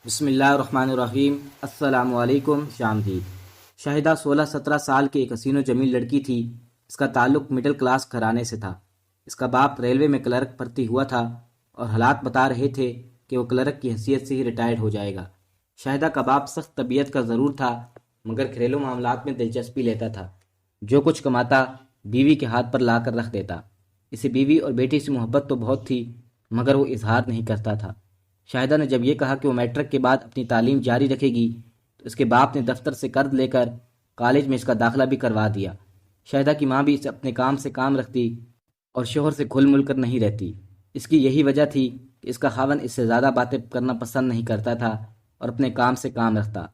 بسم اللہ الرحمن الرحیم۔ السلام علیکم شامدید۔ شاہدہ 16-17 سال کی ایک حسین و جمیل لڑکی تھی۔ اس کا تعلق مڈل کلاس گھرانے سے تھا۔ اس کا باپ ریلوے میں کلرک بھرتی ہوا تھا اور حالات بتا رہے تھے کہ وہ کلرک کی حیثیت سے ہی ریٹائرڈ ہو جائے گا۔ شاہدہ کا باپ سخت طبیعت کا ضرور تھا مگر گھریلو معاملات میں دلچسپی لیتا تھا۔ جو کچھ کماتا بیوی کے ہاتھ پر لا کر رکھ دیتا۔ اسے بیوی اور بیٹی سے محبت تو بہت تھی مگر وہ اظہار نہیں کرتا تھا۔ شاہدہ نے جب یہ کہا کہ وہ میٹرک کے بعد اپنی تعلیم جاری رکھے گی تو اس کے باپ نے دفتر سے قرض لے کر کالج میں اس کا داخلہ بھی کروا دیا۔ شاہدہ کی ماں بھی اسے اپنے کام سے کام رکھتی اور شوہر سے گھل مل کر نہیں رہتی۔ اس کی یہی وجہ تھی کہ اس کا خاوند اس سے زیادہ باتیں کرنا پسند نہیں کرتا تھا اور اپنے کام سے کام رکھتا۔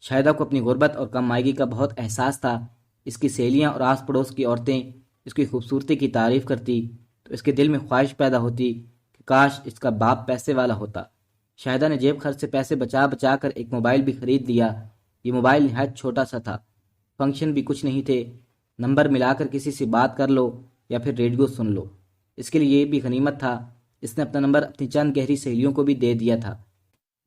شاہدہ کو اپنی غربت اور کم مائگی کا بہت احساس تھا۔ اس کی سہیلیاں اور آس پڑوس کی عورتیں اس کی خوبصورتی کی تعریف کرتی تو اس کے دل میں خواہش پیدا ہوتی کہ کاش اس کا باپ پیسے والا ہوتا۔ شاہدہ نے جیب خرچ سے پیسے بچا بچا کر ایک موبائل بھی خرید لیا۔ یہ موبائل نہایت چھوٹا سا تھا، فنکشن بھی کچھ نہیں تھے، نمبر ملا کر کسی سے بات کر لو یا پھر ریڈیو سن لو۔ اس کے لیے یہ بھی غنیمت تھا اس نے اپنا نمبر اپنی چند گہری سہیلیوں کو بھی دے دیا تھا۔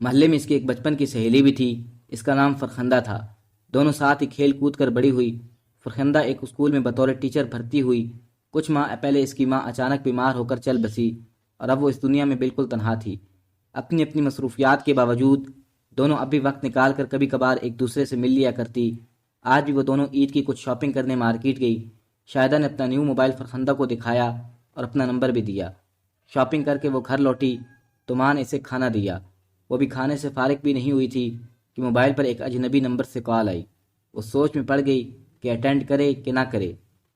محلے میں اس کی ایک بچپن کی سہیلی بھی تھی، اس کا نام فرخندہ تھا۔ دونوں ساتھ ہی کھیل کود کر بڑی ہوئی۔ فرخندہ ایک اسکول میں بطور ٹیچر بھرتی ہوئی۔ کچھ ماہ پہلے اس کی ماں اچانک بیمار ہو کر چل بسی اور اب وہ اس دنیا میں بالکل تنہا تھی۔ اپنی اپنی مصروفیات کے باوجود دونوں اب بھی وقت نکال کر کبھی کبھار ایک دوسرے سے مل لیا کرتی۔ آج بھی وہ دونوں عید کی کچھ شاپنگ کرنے مارکیٹ گئی۔ شاہدہ نے اپنا نیو موبائل فرخندہ کو دکھایا اور اپنا نمبر بھی دیا۔ شاپنگ کر کے وہ گھر لوٹی تو ماں نے اسے کھانا دیا۔ وہ بھی کھانے سے فارغ بھی نہیں ہوئی تھی کہ موبائل پر ایک اجنبی نمبر سے کال آئی۔ وہ سوچ میں پڑ گئی کہ اٹینڈ کرے کہ نہ کرے۔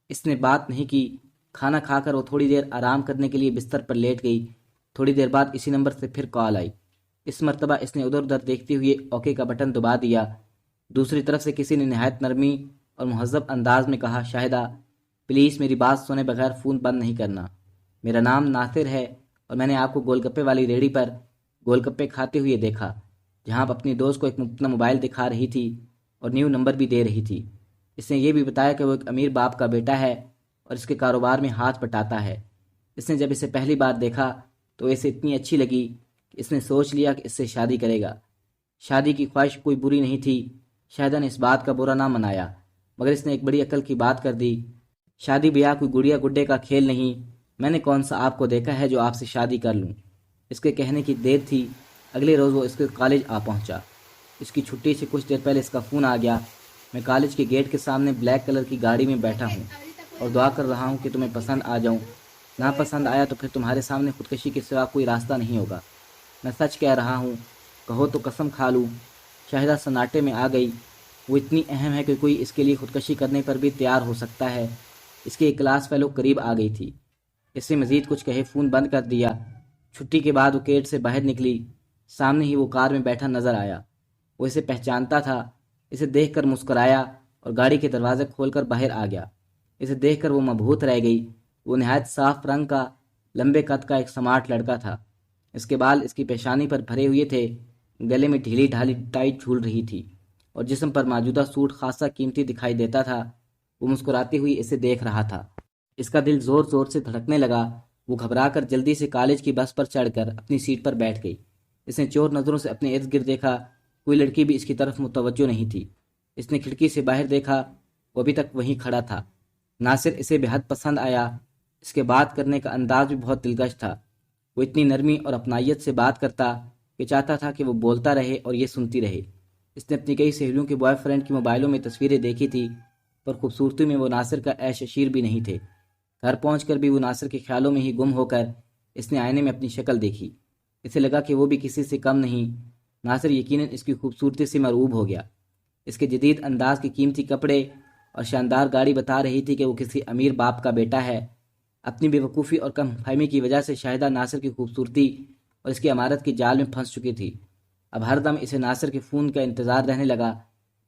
اس نے بات نہیں کی۔ کھانا کھا کر وہ تھوڑی دیر آرام کرنے کے لیے بستر پر لیٹ گئی۔ تھوڑی دیر بعد اسی نمبر سے پھر کال آئی۔ اس مرتبہ اس نے ادھر ادھر دیکھتے ہوئے اوکے کا بٹن دبا دیا۔ دوسری طرف سے کسی نے نہایت نرمی اور مہذب انداز میں کہا، شاہدہ پلیز میری بات سنے بغیر فون بند نہیں کرنا۔ میرا نام ناصر ہے اور میں نے آپ کو گول گپے والی ریڑھی پر گول گپے کھاتے ہوئے دیکھا جہاں آپ اپنی دوست کو ایک اپنا موبائل دکھا رہی تھی اور نیو نمبر بھی دے رہی تھی۔ اس نے یہ بھی بتایا کہ وہ ایک امیر باپ کا بیٹا ہے اور اس کے کاروبار میں ہاتھ بٹاتا ہے۔ اس نے جب اسے پہلی بار دیکھا تو اسے اتنی اچھی لگی کہ اس نے سوچ لیا کہ اس سے شادی کرے گا۔ شادی کی خواہش کوئی بری نہیں تھی۔ شاہدہ نے اس بات کا برا نہ منایا مگر اس نے ایک بڑی عقل کی بات کر دی۔ شادی بیاہ کوئی گڑیا گڈے کا کھیل نہیں۔ میں نے کون سا آپ کو دیکھا ہے جو آپ سے شادی کر لوں۔ اس کے کہنے کی دیر تھی۔ اگلے روز وہ اس کے کالج آ پہنچا۔ اس کی چھٹی سے کچھ دیر پہلے اس کا فون آ گیا۔ میں کالج کے گیٹ کے سامنے بلیک کلر کی گاڑی میں بیٹھا ہوں اور دعا کر رہا ہوں کہ تمہیں پسند آ جاؤں۔ نہ پسند آیا تو پھر تمہارے سامنے خودکشی کے سوا کوئی راستہ نہیں ہوگا۔ میں سچ کہہ رہا ہوں، کہو تو قسم کھا لوں۔ شاہدہ سناٹے میں آ گئی۔ وہ اتنی اہم ہے کہ کوئی اس کے لیے خودکشی کرنے پر بھی تیار ہو سکتا ہے۔ اس کی ایک کلاس فیلو قریب آ گئی تھی۔ اس سے مزید کچھ کہے فون بند کر دیا۔ چھٹی کے بعد وہ گیٹ سے باہر نکلی۔ سامنے ہی وہ کار میں بیٹھا نظر آیا۔ وہ اسے پہچانتا تھا۔ اسے دیکھ کر مسکرایا اور گاڑی کے دروازے کھول کر باہر آ گیا۔ اسے دیکھ کر وہ مبہوت رہ گئی۔ وہ نہایت صاف رنگ کا، لمبے قد کا ایک سمارٹ لڑکا تھا۔ اس کے بال اس کی پیشانی پر بھرے ہوئے تھے، گلے میں ڈھیلی ڈھالی ٹائی جھول رہی تھی اور جسم پر موجودہ سوٹ خاصا قیمتی دکھائی دیتا تھا۔ وہ مسکراتی ہوئی اسے دیکھ رہا تھا۔ اس کا دل زور زور سے دھڑکنے لگا۔ وہ گھبرا کر جلدی سے کالج کی بس پر چڑھ کر اپنی سیٹ پر بیٹھ گئی۔ اس نے چور نظروں سے اپنے ارد گرد دیکھا، کوئی لڑکی بھی اس کی طرف متوجہ نہیں تھی۔ اس نے کھڑکی سے باہر دیکھا، وہ ابھی تک وہیں کھڑا تھا۔ ناصر اسے بے حد پسند آیا۔ اس کے بات کرنے کا انداز بھی بہت دلکش تھا۔ وہ اتنی نرمی اور اپنائیت سے بات کرتا کہ چاہتا تھا کہ وہ بولتا رہے اور یہ سنتی رہے۔ اس نے اپنی کئی سہیلیوں کے بوائے فرینڈ کی موبائلوں میں تصویریں دیکھی تھی پر خوبصورتی میں وہ ناصر کا عیش عشیر بھی نہیں تھے۔ گھر پہنچ کر بھی وہ ناصر کے خیالوں میں ہی گم ہو کر اس نے آئینے میں اپنی شکل دیکھی۔ اسے لگا کہ وہ بھی کسی سے کم نہیں۔ ناصر یقیناً اس کی خوبصورتی سے مرعوب ہو گیا۔ اس کے جدید انداز کے قیمتی کپڑے اور شاندار گاڑی بتا رہی تھی کہ وہ کسی امیر باپ کا بیٹا ہے۔ اپنی بے وقوفی اور کم فہمی کی وجہ سے شاہدہ ناصر کی خوبصورتی اور اس کی عمارت کی جال میں پھنس چکی تھی۔ اب ہر دم اسے ناصر کے فون کا انتظار رہنے لگا۔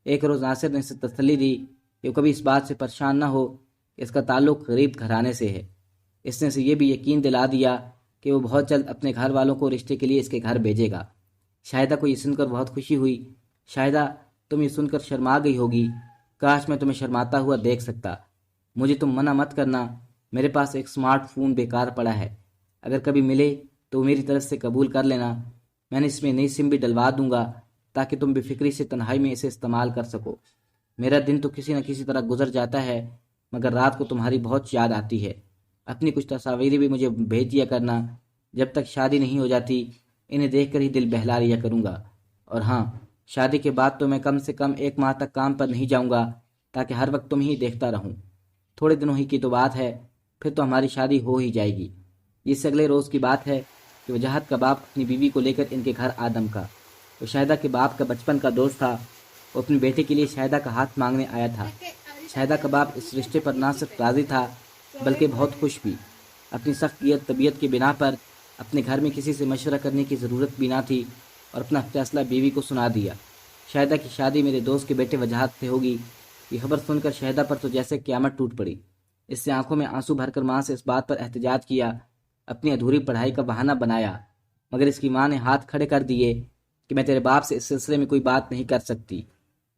ایک روز ناصر نے اسے تسلی دی کہ وہ کبھی اس بات سے پریشان نہ ہو کہ اس کا تعلق غریب گھرانے سے ہے۔ اس نے اسے یہ بھی یقین دلا دیا کہ وہ بہت جلد اپنے گھر والوں کو رشتے کے لیے اس کے گھر بھیجے گا۔ شاہدہ کو یہ سن کر بہت خوشی ہوئی۔ شاہدہ تم یہ سن کر شرما گئی ہوگی۔ کاش میں تمہیں شرماتا ہوا دیکھ سکتا۔ مجھے تم منع مت کرنا، میرے پاس ایک سمارٹ فون بیکار پڑا ہے، اگر کبھی ملے تو میری طرف سے قبول کر لینا۔ میں نے اس میں نئی سم بھی ڈلوا دوں گا تاکہ تم بے فکری سے تنہائی میں اسے استعمال کر سکو۔ میرا دن تو کسی نہ کسی طرح گزر جاتا ہے، مگر رات کو تمہاری بہت یاد آتی ہے۔ اپنی کچھ تصاویریں بھی مجھے بھیج دیا کرنا، جب تک شادی نہیں ہو جاتی انہیں دیکھ کر ہی دل بہلا لیا کروں گا۔ اور ہاں، شادی کے بعد تو میں کم سے کم 1 ماہ تک کام پر نہیں جاؤں گا تاکہ ہر وقت تم ہی دیکھتا رہوں۔ تھوڑے دنوں ہی کی تو بات ہے، پھر تو ہماری شادی ہو ہی جائے گی۔ اس سے اگلے روز کی بات ہے کہ وجاہت کا باپ اپنی بیوی کو لے کر ان کے گھر آدم کا۔ وہ شاہدہ کے باپ کا بچپن کا دوست تھا۔ وہ اپنے بیٹے کے لیے شاہدہ کا ہاتھ مانگنے آیا تھا۔ شاہدہ کا باپ اس رشتے پر نہ صرف راضی تھا بلکہ بہت خوش بھی۔ اپنی سخت طبیعت کی بنا پر اپنے گھر میں کسی سے مشورہ کرنے کی ضرورت بھی نہ تھی اور اپنا فیصلہ بیوی کو سنا دیا۔ شاہدہ کی شادی میرے دوست کے بیٹے وجاہت سے ہوگی۔ یہ خبر سن کر شاہدہ پر تو جیسے قیامت ٹوٹ پڑی۔ اس سے آنکھوں میں آنسو بھر کر ماں سے اس بات پر احتجاج کیا، اپنی ادھوری پڑھائی کا بہانہ بنایا، مگر اس کی ماں نے ہاتھ کھڑے کر دیے کہ میں تیرے باپ سے اس سلسلے میں کوئی بات نہیں کر سکتی،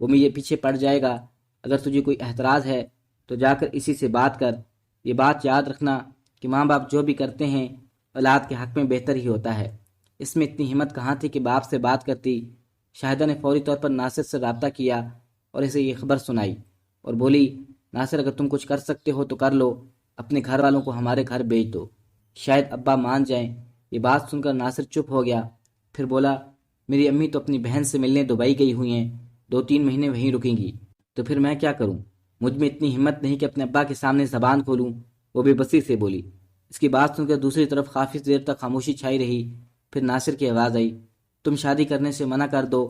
وہ مجھے پیچھے پڑ جائے گا۔ اگر تجھے کوئی اعتراض ہے تو جا کر اسی سے بات کر۔ یہ بات یاد رکھنا کہ ماں باپ جو بھی کرتے ہیں اولاد کے حق میں بہتر ہی ہوتا ہے۔ اس میں اتنی ہمت کہاں تھی کہ باپ سے بات کرتی۔ شاہدہ نے فوری طور پر ناصر سے رابطہ کیا اور اسے یہ خبر سنائی اور بولی، ناصر اگر تم کچھ کر سکتے ہو تو کر لو، اپنے گھر والوں کو ہمارے گھر بھیج دو، شاید ابا مان جائیں۔ یہ بات سن کر ناصر چپ ہو گیا، پھر بولا، میری امی تو اپنی بہن سے ملنے دبئی گئی ہوئی ہیں، 2-3 مہینے وہیں رکیں گی، تو پھر میں کیا کروں؟ مجھ میں اتنی ہمت نہیں کہ اپنے ابا کے سامنے زبان کھولوں۔ وہ بے بسی سے بولی۔ اس کی بات سن کر دوسری طرف کافی دیر تک خاموشی چھائی رہی، پھر ناصر کی آواز آئی، تم شادی کرنے سے منع کر دو،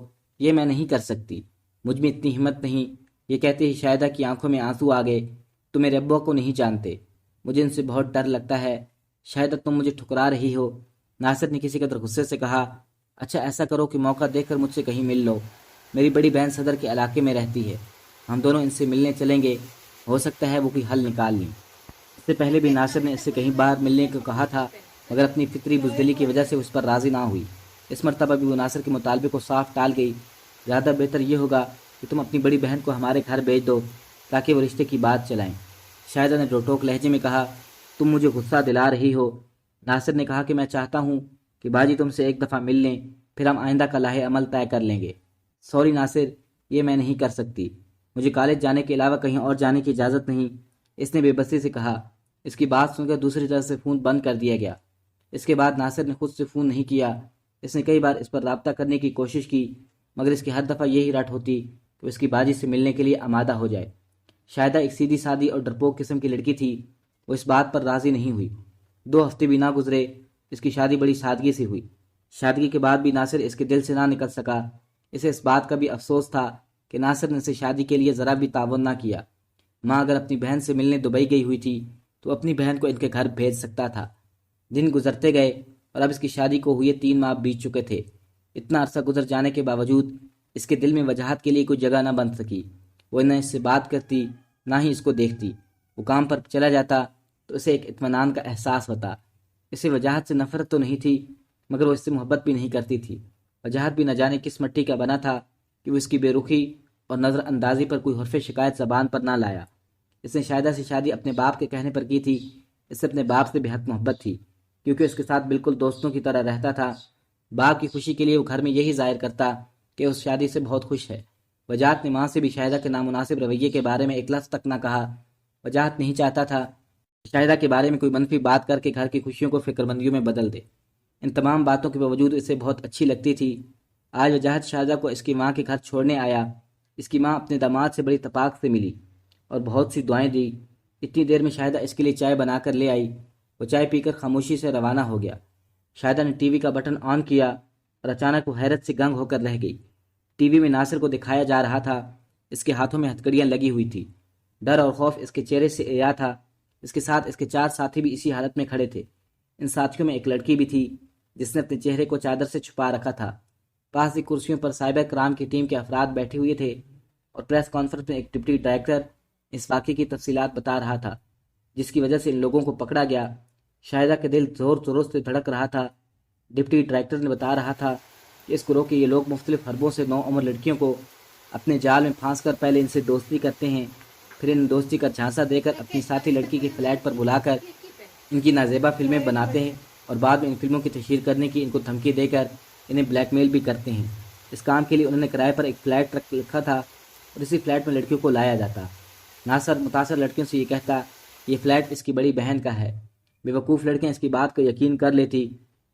یہ میں نہیں کر سکتی، مجھ میں اتنی ہمت نہیں۔ یہ کہتے ہی شاہدہ کی آنکھوں میں آنسو آ گئے۔ تم میرے ابا کو نہیں جانتے، مجھے ان سے بہت ڈر لگتا ہے، شاہدہ تم مجھے ٹھکرا رہی ہو۔ ناصر نے کسی قدر غصے سے کہا، اچھا ایسا کرو کہ موقع دیکھ کر مجھ سے کہیں مل لو، میری بڑی بہن صدر کے علاقے میں رہتی ہے، ہم دونوں ان سے ملنے چلیں گے، ہو سکتا ہے وہ کوئی حل نکال لیں۔ اس سے پہلے بھی ناصر نے اس سے کہیں باہر ملنے کو کہا تھا، مگر اپنی فطری بزدلی کی وجہ سے اس پر راضی نہ ہوئی۔ اس مرتبہ بھی وہ ناصر کے مطالبے کو صاف ٹال گئی۔ زیادہ بہتر یہ ہوگا کہ تم اپنی بڑی بہن کو ہمارے گھر بھیج دو تاکہ وہ رشتے کی بات چلائیں۔ شاہدہ نے روٹوک لہجے میں کہا، تم مجھے غصہ دلا رہی ہو۔ ناصر نے کہا کہ میں چاہتا ہوں کہ باجی تم سے ایک دفعہ مل لیں، پھر ہم آئندہ کا لاہ عمل طے کر لیں گے۔ سوری ناصر، یہ میں نہیں کر سکتی، مجھے کالج جانے کے علاوہ کہیں اور جانے کی اجازت نہیں، اس نے بے بسی سے کہا۔ اس کی بات سن کر دوسری طرف سے فون بند کر دیا گیا۔ اس کے بعد ناصر نے خود سے فون نہیں کیا۔ اس نے کئی بار اس پر رابطہ کرنے کی کوشش کی، مگر اس کی ہر دفعہ یہی رٹ ہوتی کہ اس کی باجی سے ملنے کے لیے آمادہ ہو جائے۔ شاہدہ ایک سیدھی سادی اور ڈرپوک قسم کی لڑکی تھی، وہ اس بات پر راضی نہیں ہوئی۔ 2 ہفتے بھی نہ گزرے، اس کی شادی بڑی سادگی سے ہوئی۔ شادی کے بعد بھی ناصر اس کے دل سے نہ نکل سکا۔ اسے اس بات کا بھی افسوس تھا کہ ناصر نے اسے شادی کے لیے ذرا بھی تعاون نہ کیا۔ ماں اگر اپنی بہن سے ملنے دبئی گئی ہوئی تھی تو اپنی بہن کو ان کے گھر بھیج سکتا تھا۔ دن گزرتے گئے اور اب اس کی شادی کو ہوئے 3 ماہ بیت چکے تھے۔ اتنا عرصہ گزر جانے کے باوجود اس کے دل میں وجاہت کے لیے کوئی جگہ نہ بن سکی۔ وہ نہ اس سے بات کرتی، نہ ہی اس کو دیکھتی۔ وہ کام پر چلا جاتا تو اسے ایک اطمینان کا احساس ہوتا۔ اسے وجاہت سے نفرت تو نہیں تھی، مگر وہ اس سے محبت بھی نہیں کرتی تھی۔ وجاہت بھی نہ جانے کس مٹی کا بنا تھا کہ وہ اس کی بے رخی اور نظر اندازی پر کوئی حرف شکایت زبان پر نہ لایا۔ اس نے شاہدہ سے شادی اپنے باپ کے کہنے پر کی تھی۔ اس سے اپنے باپ سے بے حد محبت تھی، کیونکہ اس کے ساتھ بالکل دوستوں کی طرح رہتا تھا۔ باپ کی خوشی کے لیے وہ گھر میں یہی ظاہر کرتا کہ اس شادی سے بہت خوش ہے۔ وجاہت نے ماں سے بھی شاہدہ کے نامناسب رویے کے بارے میں ایک لفظ تک نہ کہا۔ وجاہت نہیں چاہتا تھا کہ شاہدہ کے بارے میں کوئی منفی بات کر کے گھر کی خوشیوں کو فکر مندیوں میں بدل دے۔ ان تمام باتوں کے باوجود اسے بہت اچھی لگتی تھی۔ آج وجاہت شاہدہ کو اس کی ماں کے گھر چھوڑنے آیا۔ اس کی ماں اپنے داماد سے بڑی تپاک سے ملی اور بہت سی دعائیں دی۔ اتنی دیر میں شاہدہ اس کے لیے چائے بنا کر لے آئی۔ وہ چائے پی کر خاموشی سے روانہ ہو گیا۔ شاہدہ نے ٹی وی کا بٹن آن کیا اور اچانک وہ حیرت سے گنگ ہو کر رہ گئی۔ ٹی وی میں ناصر کو دکھایا جا رہا تھا۔ اس کے ہاتھوں میں ہتھکڑیاں لگی ہوئی تھی۔ ڈر اور خوف اس کے چہرے سے عیا تھا۔ اس کے ساتھ اس کے 4 ساتھی بھی اسی حالت میں کھڑے تھے۔ ان ساتھیوں میں ایک لڑکی بھی تھی جس نے اپنے چہرے کو چادر سے چھپا رکھا تھا۔ پاس ہی کرسیوں پر صاحبہ کرام کی ٹیم کے افراد بیٹھے ہوئے تھے اور پریس کانفرنس میں ایک ڈپٹی ڈائریکٹر اس واقعے کی تفصیلات بتا رہا تھا، جس کی وجہ سے ان لوگوں کو پکڑا گیا۔ شاہدہ کے دل زور زور سے دھڑک رہا تھا۔ ڈپٹی ڈائریکٹر نے بتا رہا تھا کہ اس گروہ کے یہ لوگ مختلف حربوں سے نوعمر لڑکیوں کو اپنے جال میں پھانس کر پہلے ان سے دوستی کرتے ہیں، پھر ان دوستی کا جھانسا دے کر اپنی ساتھی لڑکی کے فلیٹ پر بلا کر ان کی نازیبا فلمیں بناتے ہیں اور بعد میں ان فلموں کی تشہیر کرنے کی ان کو دھمکی دے کر انہیں بلیک میل بھی کرتے ہیں۔ اس کام کے لیے انہوں نے کرائے پر ایک فلیٹ رکھا تھا اور اسی فلیٹ میں لڑکیوں کو لایا جاتا۔ ناصر متاثر لڑکیوں سے یہ کہتا یہ فلیٹ اس کی بڑی بہن کا ہے۔ بے وقوف لڑکیاں اس کی بات کو یقین کر لیتی۔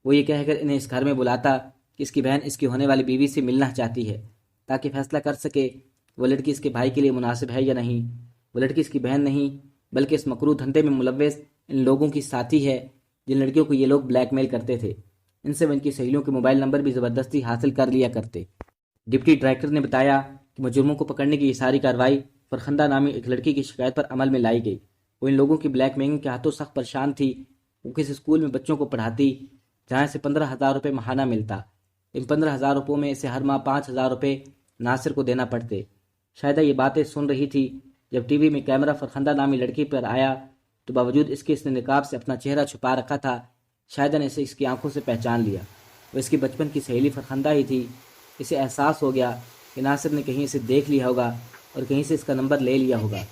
وہ یہ کہہ کر انہیں اس گھر میں بلاتا کہ اس کی بہن اس کی ہونے والی بیوی سے ملنا چاہتی ہے تاکہ فیصلہ کر سکے وہ لڑکی اس کے بھائی کے لیے مناسب ہے یا نہیں۔ وہ لڑکی اس کی بہن نہیں بلکہ اس مکروہ دھندے میں ملوث ان لوگوں کی ساتھی ہے جن لڑکیوں کو یہ لوگ بلیک میل کرتے تھے۔ ان سے وہ ان کی سہیلیوں کے موبائل نمبر بھی زبردستی حاصل کر لیا کرتے۔ ڈپٹی ڈائریکٹر نے بتایا کہ مجرموں کو پکڑنے کی یہ ساری کارروائی فرخندہ نامی ایک لڑکی کی شکایت پر عمل میں لائی گئی۔ وہ ان لوگوں کی بلیک میلنگ کے ہاتھوں سخت پریشان تھی۔ وہ کسی اسکول میں بچوں کو پڑھاتی جہاں سے 15,000 روپے ماہانہ ملتا۔ ان 15,000 روپوں میں اسے ہر ماہ 5,000 روپے ناصر کو دینا پڑتے۔ شاہدہ یہ باتیں سن رہی تھی جب ٹی وی میں کیمرہ فرخندہ نامی لڑکی پر آیا تو باوجود اس کے اس نے نقاب سے اپنا چہرہ چھپا رکھا تھا، شاہدہ نے اسے اس کی آنکھوں سے پہچان لیا۔ وہ اس کی بچپن کی سہیلی فرخندہ ہی تھی۔ اسے احساس ہو گیا کہ ناصر نے کہیں اسے دیکھ لیا ہوگا اور کہیں سے اس کا نمبر لے لیا ہوگا۔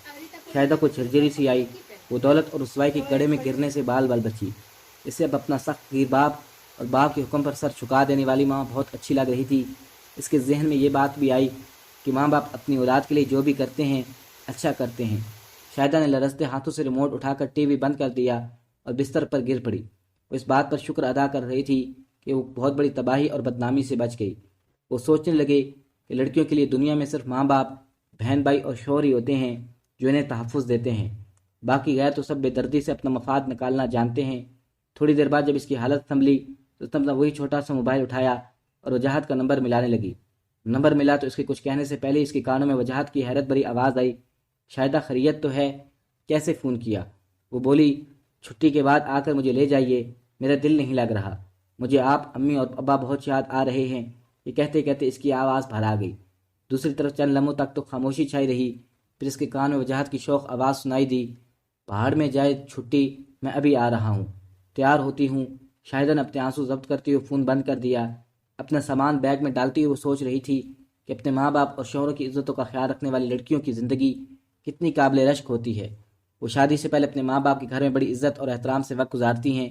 شاہدہ کو جھرجھری سی آئی۔ وہ دولت اور رسوائی کے گڑھے میں گرنے سے بال بال بچی۔ اسے اب اپنا سخت گیر باپ اور باپ کے حکم پر سر جھکا دینے والی ماں بہت اچھی لگ رہی تھی۔ اس کے ذہن میں یہ بات بھی آئی کہ ماں باپ اپنی اولاد کے لیے جو بھی کرتے ہیں اچھا کرتے ہیں۔ شاہدہ نے لرزتے ہاتھوں سے ریموٹ اٹھا کر ٹی وی بند کر دیا اور بستر پر گر پڑی۔ وہ اس بات پر شکر ادا کر رہی تھی کہ وہ بہت بڑی تباہی اور بدنامی سے بچ گئی۔ وہ سوچنے لگے کہ لڑکیوں کے لیے دنیا میں صرف ماں باپ، بہن بھائی اور شوہر ہی ہوتے ہیں جو انہیں تحفظ دیتے ہیں، باقی غیر تو سب بے دردی سے اپنا مفاد نکالنا جانتے ہیں۔ تھوڑی دیر بعد جب اس کی حالت سنبھلی تو اس نے اپنا وہی چھوٹا سا موبائل اٹھایا اور وجاہت کا نمبر ملانے لگی۔ نمبر ملا تو اس کے کچھ کہنے سے پہلے اس کے کانوں میں وجاہت کی حیرت بھری آواز آئی، شاہدہ خیریت تو ہے؟ کیسے فون کیا؟ وہ بولی، چھٹی کے بعد آ کر مجھے لے جائیے، میرا دل نہیں لگ رہا، مجھے آپ، امی اور ابا بہت یاد آ رہے ہیں۔ یہ کہتے کہتے اس کی آواز بھر آ گئی۔ دوسری طرف چند لمحوں تک تو خاموشی چھائی رہی، پھر اس کے کان میں وجاہت کی شوق آواز سنائی دی، پہاڑ میں جائے چھٹی، میں ابھی آ رہا ہوں، تیار ہوتی ہوں۔ شاہدہ نے اپنے آنسو ضبط کرتے ہوئے فون بند کر دیا۔ اپنا سامان بیگ میں ڈالتے ہوئے وہ سوچ رہی تھی کہ اپنے ماں باپ اور شوہروں کی عزتوں کا خیال رکھنے والی لڑکیوں کی زندگی کتنی قابل رشک ہوتی ہے۔ وہ شادی سے پہلے اپنے ماں باپ کے گھر میں بڑی عزت اور احترام سے وقت گزارتی ہیں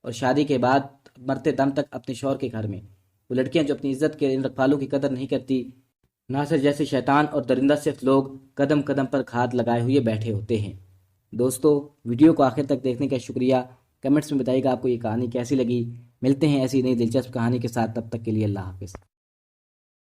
اور شادی کے بعد مرتے دم تک اپنے شوہر کے گھر میں۔ وہ لڑکیاں جو اپنی عزت کے ان رکھوالوں کی قدر نہیں کرتی، ناصر جیسے شیطان اور درندہ صرف لوگ قدم قدم پر کھاد لگائے ہوئے بیٹھے ہوتے ہیں۔ دوستو، ویڈیو کو آخر تک دیکھنے کا شکریہ۔ کمنٹس میں بتائیے گا آپ کو یہ کہانی کیسی لگی۔ ملتے ہیں ایسی نئی دلچسپ کہانی کے ساتھ، تب تک کے لیے اللہ حافظ۔